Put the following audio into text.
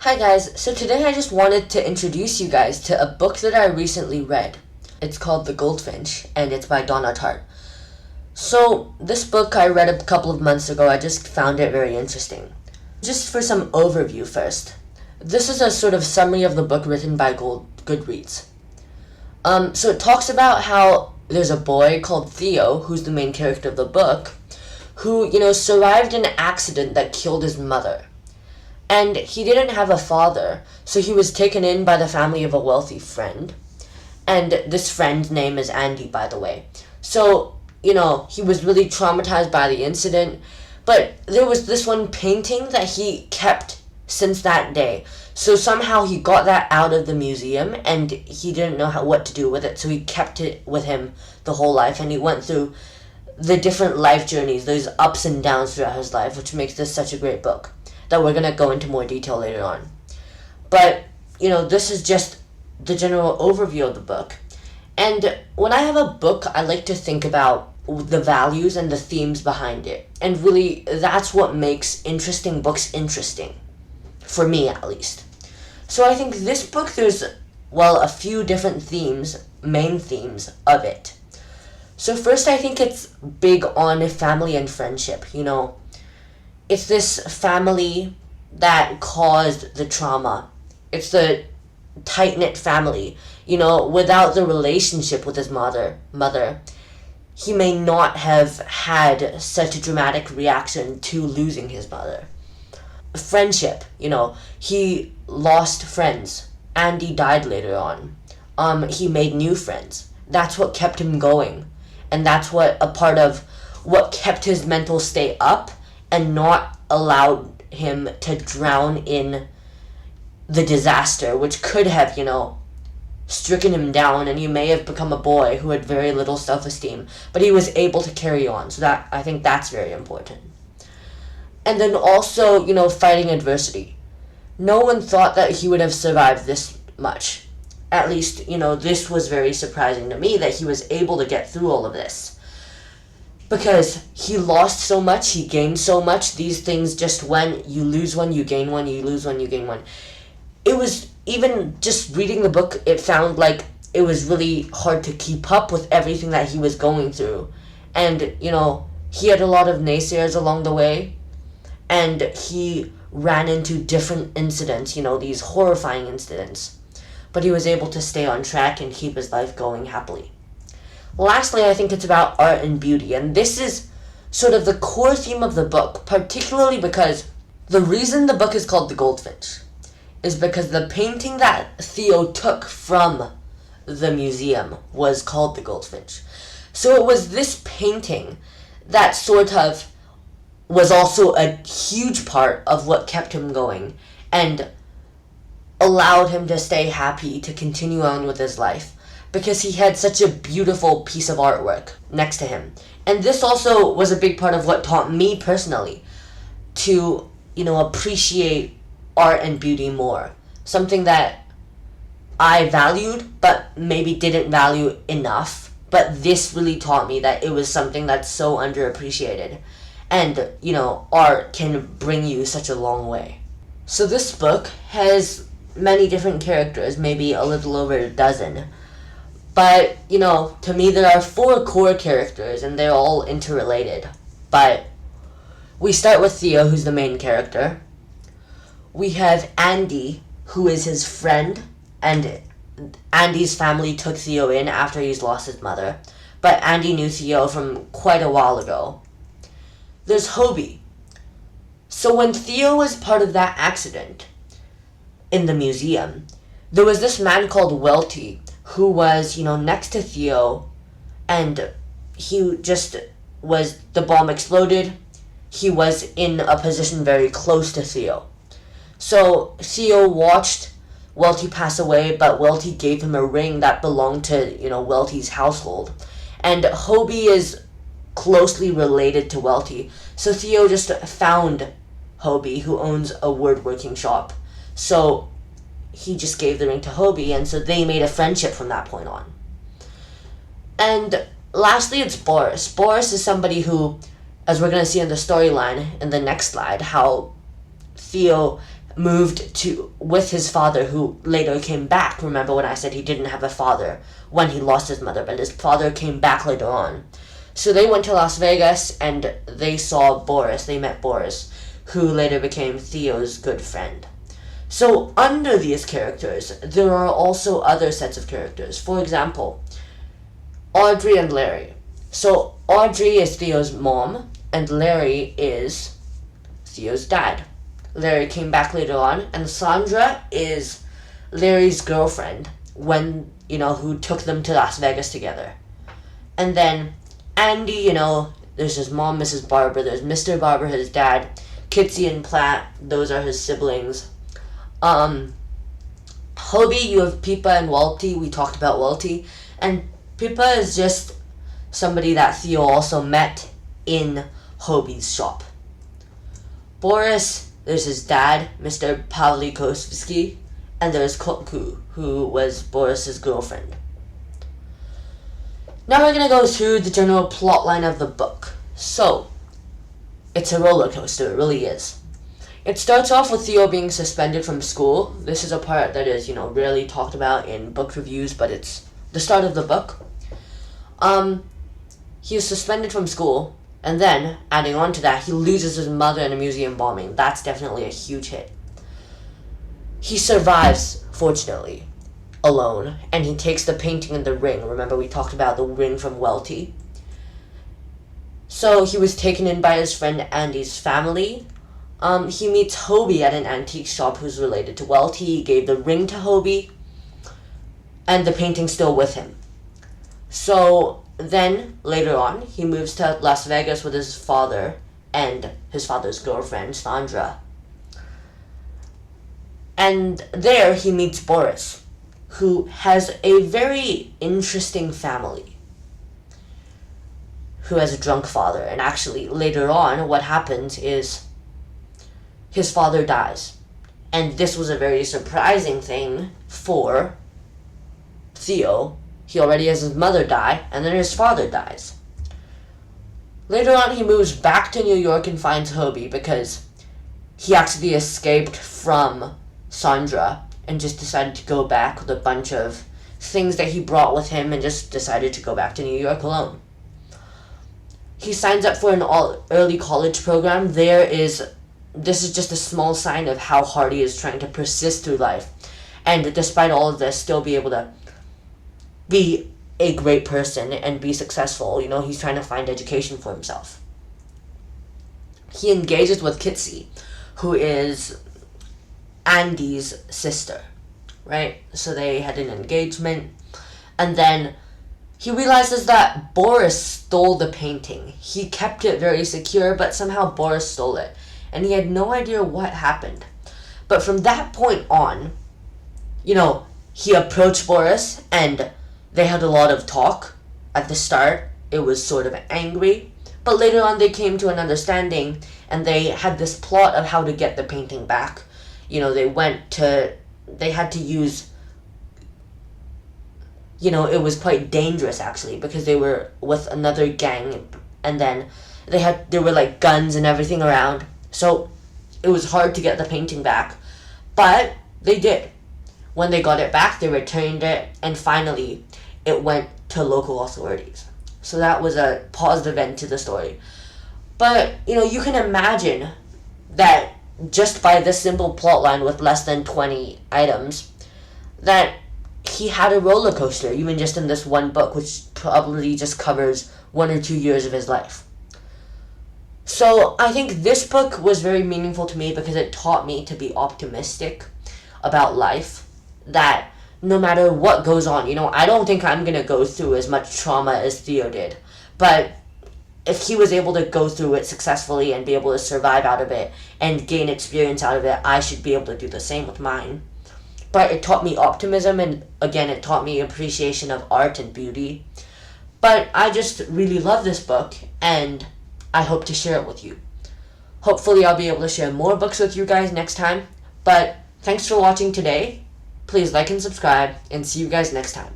Hi guys, so today I just wanted to introduce you guys to a book that I recently read. It's called The Goldfinch, and it's by Donna Tartt. So, this book I read a couple of months ago. I just found it very interesting. Just for some overview first. This is a sort of summary of the book written by Goodreads. So it talks about how there's a boy called Theo, who's the main character of the book, who, survived an accident that killed his mother. And he didn't have a father, so he was taken in by the family of a wealthy friend. And this friend's name is Andy, by the way. So, he was really traumatized by the incident. But there was this one painting that he kept since that day. So somehow he got that out of the museum, and he didn't know what to do with it. So he kept it with him the whole life, and he went through the different life journeys, those ups and downs throughout his life, which makes this such a great book that we're going to go into more detail later on. But, this is just the general overview of the book. And when I have a book, I like to think about the values and the themes behind it. And really, that's what makes interesting books interesting. For me, at least. So I think this book, there's, a few different themes, main themes of it. So first, I think it's big on family and friendship, It's this family that caused the trauma. It's the tight-knit family. Without the relationship with his mother, he may not have had such a dramatic reaction to losing his mother. Friendship, he lost friends. Andy died later on. He made new friends. That's what kept him going. And that's a part of what kept his mental state up and not allowed him to drown in the disaster, which could have, stricken him down, and he may have become a boy who had very little self-esteem, but he was able to carry on. So I think that's very important. And then also, fighting adversity. No one thought that he would have survived this much. At least, this was very surprising to me that he was able to get through all of this. Because he lost so much, he gained so much. These things just went, you lose one, you gain one, you lose one, you gain one. It was, even just reading the book, it found like it was really hard to keep up with everything that he was going through. And, he had a lot of naysayers along the way. And he ran into different incidents, these horrifying incidents. But he was able to stay on track and keep his life going happily. Lastly, I think it's about art and beauty, and this is sort of the core theme of the book, particularly because the reason the book is called The Goldfinch is because the painting that Theo took from the museum was called The Goldfinch. So it was this painting that sort of was also a huge part of what kept him going and allowed him to stay happy to continue on with his life, because he had such a beautiful piece of artwork next to him. And this also was a big part of what taught me personally to, appreciate art and beauty more. Something that I valued, but maybe didn't value enough. But this really taught me that it was something that's so underappreciated. And, art can bring you such a long way. So this book has many different characters, maybe a little over a dozen. But, to me there are 4 core characters, and they're all interrelated. But we start with Theo, who's the main character. We have Andy, who is his friend, and Andy's family took Theo in after he's lost his mother. But Andy knew Theo from quite a while ago. There's Hobie. So when Theo was part of that accident in the museum, there was this man called Welty who was, next to Theo, and he just the bomb exploded. He was in a position very close to Theo. So Theo watched Welty pass away, but Welty gave him a ring that belonged to, Welty's household. And Hobie is closely related to Welty. So Theo just found Hobie, who owns a woodworking shop. So he just gave the ring to Hobie, and so they made a friendship from that point on. And lastly, it's Boris. Boris is somebody who, as we're going to see in the storyline in the next slide, how Theo moved to with his father, who later came back. Remember when I said he didn't have a father when he lost his mother, but his father came back later on. So they went to Las Vegas and they saw Boris. They met Boris, who later became Theo's good friend. So under these characters, there are also other sets of characters. For example, Audrey and Larry. So Audrey is Theo's mom, and Larry is Theo's dad. Larry came back later on, and Sandra is Larry's girlfriend who took them to Las Vegas together. And then Andy, there's his mom, Mrs. Barber, there's Mr. Barber, his dad, Kitsy and Platt, those are his siblings. Hobie, you have Pippa and Walty. We talked about Walty. And Pippa is just somebody that Theo also met in Hobie's shop. Boris, there's his dad, Mr. Pawlikowski, and there's Kotku, who was Boris's girlfriend. Now we're going to go through the general plot line of the book. So, it's a roller coaster, it really is. It starts off with Theo being suspended from school. This is a part that is, rarely talked about in book reviews, but it's the start of the book. He is suspended from school, and then, adding on to that, he loses his mother in a museum bombing. That's definitely a huge hit. He survives, fortunately, alone, and he takes the painting and the ring. Remember we talked about the ring from Welty? So he was taken in by his friend Andy's family. He meets Hobie at an antique shop who's related to Welty. He gave the ring to Hobie, and the painting's still with him. So then, later on, he moves to Las Vegas with his father and his father's girlfriend, Sandra. And there he meets Boris, who has a very interesting family, who has a drunk father. And actually, later on, what happens is his father dies. And this was a very surprising thing for Theo. He already has his mother die, and then his father dies. Later on, he moves back to New York and finds Hobie because he actually escaped from Sandra and just decided to go back with a bunch of things that he brought with him and just decided to go back to New York alone. He signs up for an early college program. This is just a small sign of how hard he is trying to persist through life. And despite all of this, still be able to be a great person and be successful. He's trying to find education for himself. He engages with Kitsy, who is Andy's sister, right? So they had an engagement, and then he realizes that Boris stole the painting. He kept it very secure, but somehow Boris stole it, and he had no idea what happened. But from that point on, he approached Boris, and they had a lot of talk. At the start, it was sort of angry, but later on they came to an understanding, and they had this plot of how to get the painting back. They had to use, it was quite dangerous actually, because they were with another gang, and then there were like guns and everything around, so it was hard to get the painting back, but they did. When they got it back, they returned it, and finally it went to local authorities. So that was a positive end to the story. But, you can imagine that just by this simple plot line with less than 20 items, that he had a roller coaster, even just in this one book, which probably just covers 1 or 2 years of his life. So I think this book was very meaningful to me because it taught me to be optimistic about life, that no matter what goes on, I don't think I'm going to go through as much trauma as Theo did, but if he was able to go through it successfully and be able to survive out of it and gain experience out of it, I should be able to do the same with mine. But it taught me optimism, and again, it taught me appreciation of art and beauty. But I just really love this book, and I hope to share it with you. Hopefully I'll be able to share more books with you guys next time. But thanks for watching today. Please like and subscribe, and see you guys next time.